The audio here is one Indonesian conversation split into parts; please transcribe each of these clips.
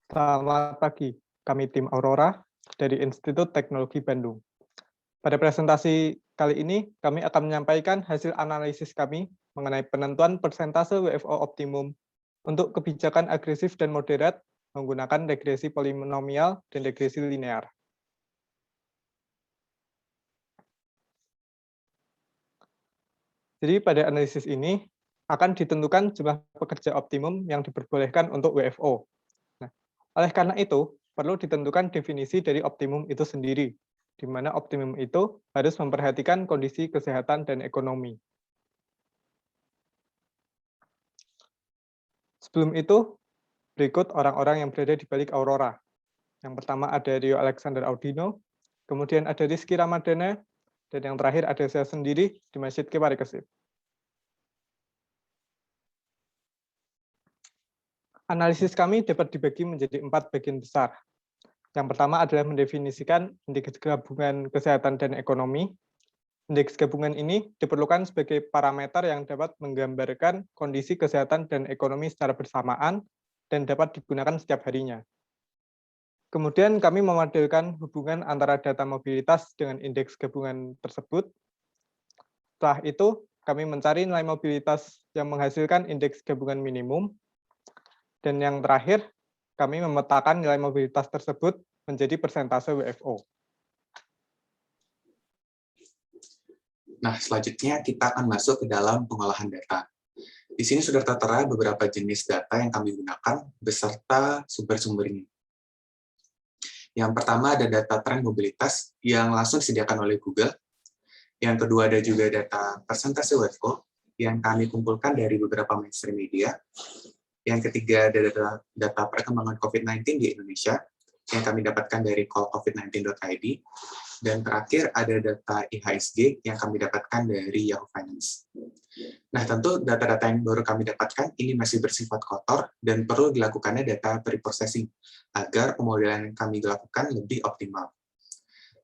Selamat pagi, kami tim Aurora dari Institut Teknologi Bandung. Pada presentasi kali ini, kami akan menyampaikan hasil analisis kami mengenai penentuan persentase WFO optimum untuk kebijakan agresif dan moderat menggunakan regresi polinomial dan regresi linear. Jadi pada analisis ini akan ditentukan jumlah pekerja optimum yang diperbolehkan untuk WFO. Nah, oleh karena itu, perlu ditentukan definisi dari optimum itu sendiri, di mana optimum itu harus memperhatikan kondisi kesehatan dan ekonomi. Sebelum itu, berikut orang-orang yang berada di balik Aurora. Yang pertama ada Rio Alexander Audino, kemudian ada Rizky Ramadana, dan yang terakhir ada saya sendiri di Masjid Keparikesip. Analisis kami dapat dibagi menjadi 4 bagian besar. Yang pertama adalah mendefinisikan indeks gabungan kesehatan dan ekonomi. Indeks gabungan ini diperlukan sebagai parameter yang dapat menggambarkan kondisi kesehatan dan ekonomi secara bersamaan dan dapat digunakan setiap harinya. Kemudian kami memodelkan hubungan antara data mobilitas dengan indeks gabungan tersebut. Setelah itu, kami mencari nilai mobilitas yang menghasilkan indeks gabungan minimum. Dan yang terakhir, kami memetakan nilai mobilitas tersebut menjadi persentase WFO. Nah, selanjutnya kita akan masuk ke dalam pengolahan data. Di sini sudah tertera beberapa jenis data yang kami gunakan beserta sumber-sumbernya. Yang pertama ada data tren mobilitas yang langsung disediakan oleh Google. Yang kedua ada juga data persentase WFO yang kami kumpulkan dari beberapa mainstream media. Yang ketiga ada data perkembangan COVID-19 di Indonesia yang kami dapatkan dari callcovid19.id. Dan terakhir ada data IHSG yang kami dapatkan dari Yahoo Finance. Nah, tentu data-data yang baru kami dapatkan ini masih bersifat kotor dan perlu dilakukannya data preprocessing agar pemodelan yang kami lakukan lebih optimal.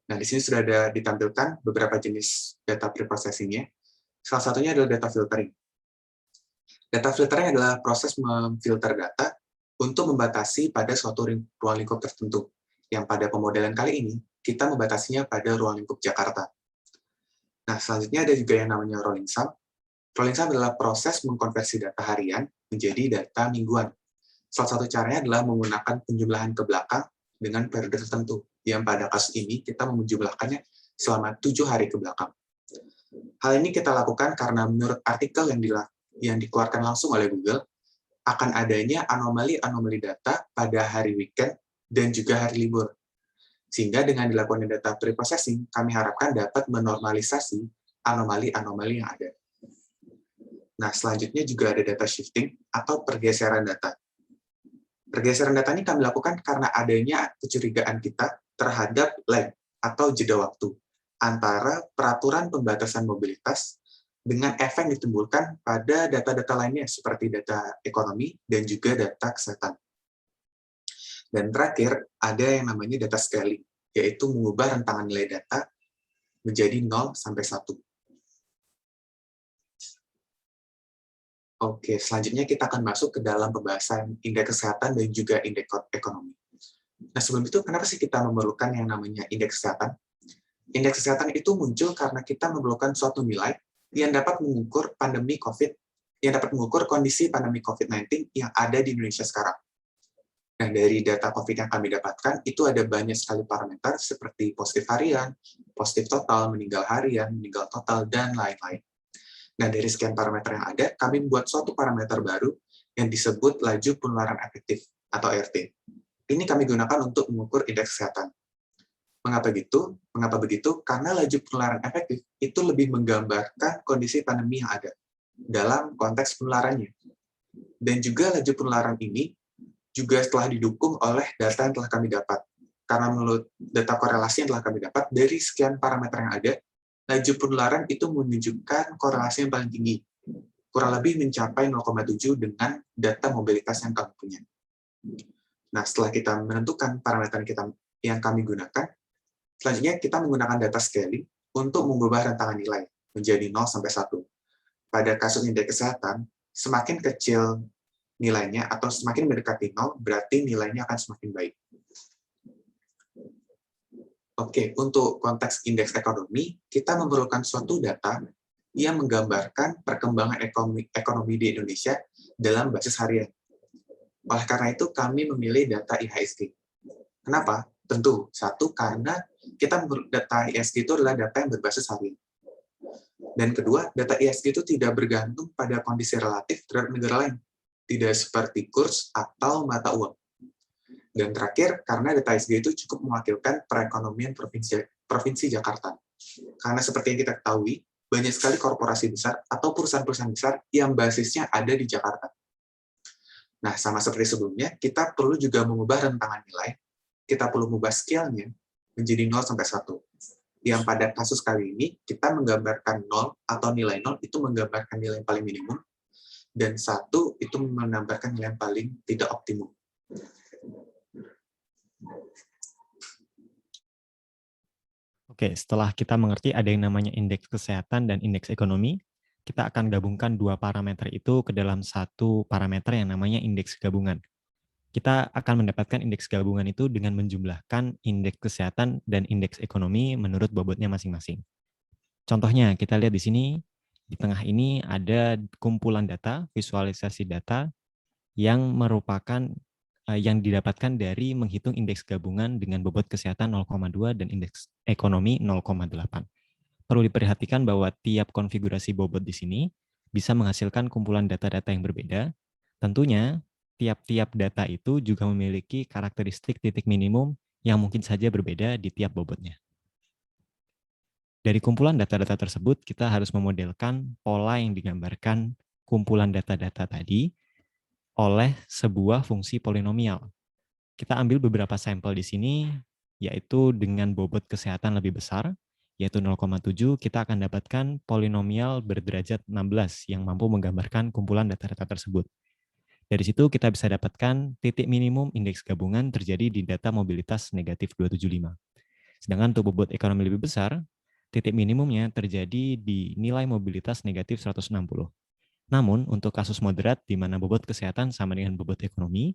Nah, di sini sudah ada ditampilkan beberapa jenis data preprocessing-nya. Salah satunya adalah data filtering. Data filtering adalah proses memfilter data untuk membatasi pada suatu ruang lingkup tertentu, yang pada pemodelan kali ini kita membatasinya pada ruang lingkup Jakarta. Nah, selanjutnya ada juga yang namanya rolling sum. Rolling sum adalah proses mengkonversi data harian menjadi data mingguan. Salah satu caranya adalah menggunakan penjumlahan ke belakang dengan periode tertentu, yang pada kasus ini kita menjumlahkannya selama 7 hari ke belakang. Hal ini kita lakukan karena menurut artikel yang dikeluarkan langsung oleh Google, akan adanya anomali-anomali data pada hari weekend dan juga hari libur. Sehingga dengan dilakukan data preprocessing, kami harapkan dapat menormalisasi anomali-anomali yang ada. Nah, selanjutnya juga ada data shifting atau pergeseran data. Pergeseran data ini kami lakukan karena adanya kecurigaan kita terhadap lag atau jeda waktu antara peraturan pembatasan mobilitas dengan efek yang ditimbulkan pada data-data lainnya seperti data ekonomi dan juga data kesehatan. Dan terakhir, ada yang namanya data scaling, yaitu mengubah rentangan nilai data menjadi 0 sampai 1. Oke, selanjutnya kita akan masuk ke dalam pembahasan indeks kesehatan dan juga indeks ekonomi. Nah, sebelum itu, kenapa sih kita memerlukan yang namanya indeks kesehatan? Indeks kesehatan itu muncul karena kita memerlukan suatu nilai yang dapat mengukur kondisi pandemi COVID-19 yang ada di Indonesia sekarang. Nah, dari data COVID yang kami dapatkan, itu ada banyak sekali parameter seperti positif harian, positif total, meninggal harian, meninggal total, dan lain-lain. Nah, dari sekian parameter yang ada, kami membuat suatu parameter baru yang disebut laju penularan efektif, atau RT. Ini kami gunakan untuk mengukur indeks kesehatan. Mengapa begitu? Karena laju penularan efektif itu lebih menggambarkan kondisi pandemi yang ada dalam konteks penularannya. Dan juga laju penularan ini juga telah didukung oleh data yang telah kami dapat. Karena menurut data korelasi yang telah kami dapat, dari sekian parameter yang ada, laju penularan itu menunjukkan korelasi yang paling tinggi, kurang lebih mencapai 0,7 dengan data mobilitas yang kami punya. Nah, setelah kita menentukan parameter yang kami gunakan, selanjutnya kita menggunakan data scaling untuk mengubah rentangan nilai menjadi 0 sampai 1. Pada kasus indeks kesehatan, semakin kecil nilainya atau semakin mendekati 0, berarti nilainya akan semakin baik. Oke, untuk konteks indeks ekonomi, kita memerlukan suatu data yang menggambarkan perkembangan ekonomi di Indonesia dalam basis harian. Oleh karena itu, kami memilih data IHSG. Kenapa? Tentu, satu, karena data IHSG itu adalah data yang berbasis harian. Dan kedua, data IHSG itu tidak bergantung pada kondisi relatif terhadap negara lain. Tidak seperti kurs atau mata uang. Dan terakhir, karena data IHSG itu cukup mewakilkan perekonomian Provinsi Jakarta. Karena seperti yang kita ketahui, banyak sekali korporasi besar atau perusahaan-perusahaan besar yang basisnya ada di Jakarta. Nah, sama seperti sebelumnya, kita perlu juga mengubah rentangan nilai, kita perlu mengubah scale-nya menjadi 0 sampai 1. Yang pada kasus kali ini, kita menggambarkan 0 atau nilai 0 itu menggambarkan nilai yang paling minimum, dan 1 itu menambahkan nilai yang paling tidak optimum. Oke, setelah kita mengerti ada yang namanya indeks kesehatan dan indeks ekonomi, kita akan gabungkan dua parameter itu ke dalam satu parameter yang namanya indeks gabungan. Kita akan mendapatkan indeks gabungan itu dengan menjumlahkan indeks kesehatan dan indeks ekonomi menurut bobotnya masing-masing. Contohnya, kita lihat di sini, di tengah ini ada kumpulan data, visualisasi data, yang merupakan yang didapatkan dari menghitung indeks gabungan dengan bobot kesehatan 0,2 dan indeks ekonomi 0,8. Perlu diperhatikan bahwa tiap konfigurasi bobot di sini bisa menghasilkan kumpulan data-data yang berbeda. Tentunya, tiap-tiap data itu juga memiliki karakteristik titik minimum yang mungkin saja berbeda di tiap bobotnya. Dari kumpulan data-data tersebut, kita harus memodelkan pola yang digambarkan kumpulan data-data tadi oleh sebuah fungsi polinomial. Kita ambil beberapa sampel di sini, yaitu dengan bobot kesehatan lebih besar, yaitu 0,7, kita akan dapatkan polinomial berderajat 16 yang mampu menggambarkan kumpulan data-data tersebut. Dari situ kita bisa dapatkan titik minimum indeks gabungan terjadi di data mobilitas negatif 275. Sedangkan untuk bobot ekonomi lebih besar, titik minimumnya terjadi di nilai mobilitas negatif 160. Namun, untuk kasus moderat di mana bobot kesehatan sama dengan bobot ekonomi,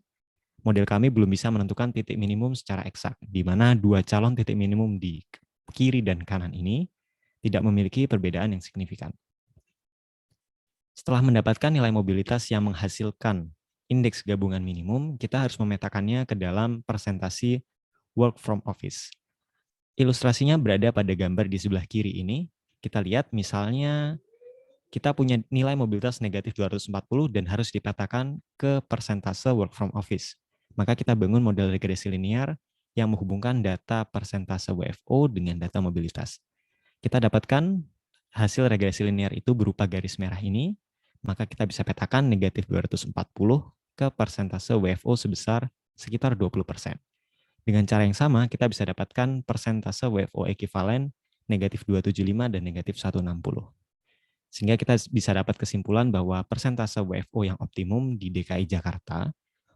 model kami belum bisa menentukan titik minimum secara eksak, di mana dua calon titik minimum di kiri dan kanan ini tidak memiliki perbedaan yang signifikan. Setelah mendapatkan nilai mobilitas yang menghasilkan indeks gabungan minimum, kita harus memetakannya ke dalam persentase work from office. Ilustrasinya berada pada gambar di sebelah kiri ini. Kita lihat misalnya kita punya nilai mobilitas negatif 240 dan harus dipetakan ke persentase work from office. Maka kita bangun model regresi linear yang menghubungkan data persentase WFO dengan data mobilitas. Kita dapatkan hasil regresi linear itu berupa garis merah ini, maka kita bisa petakan negatif 240 ke persentase WFO sebesar sekitar 20%. Dengan cara yang sama, kita bisa dapatkan persentase WFO ekivalen negatif 275 dan negatif 160. Sehingga kita bisa dapat kesimpulan bahwa persentase WFO yang optimum di DKI Jakarta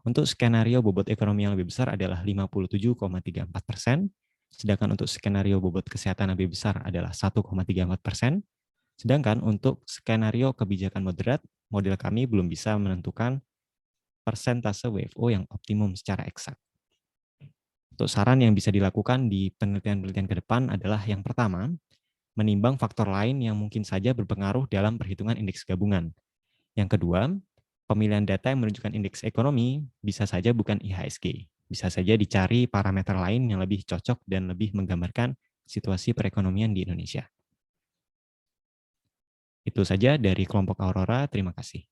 untuk skenario bobot ekonomi yang lebih besar adalah 57,34%, sedangkan untuk skenario bobot kesehatan lebih besar adalah 1,34%, sedangkan untuk skenario kebijakan moderat, model kami belum bisa menentukan persentase WFO yang optimum secara eksak. Untuk saran yang bisa dilakukan di penelitian-penelitian ke depan adalah yang pertama, menimbang faktor lain yang mungkin saja berpengaruh dalam perhitungan indeks gabungan. Yang kedua, pemilihan data yang menunjukkan indeks ekonomi bisa saja bukan IHSG. Bisa saja dicari parameter lain yang lebih cocok dan lebih menggambarkan situasi perekonomian di Indonesia. Itu saja dari kelompok Aurora, terima kasih.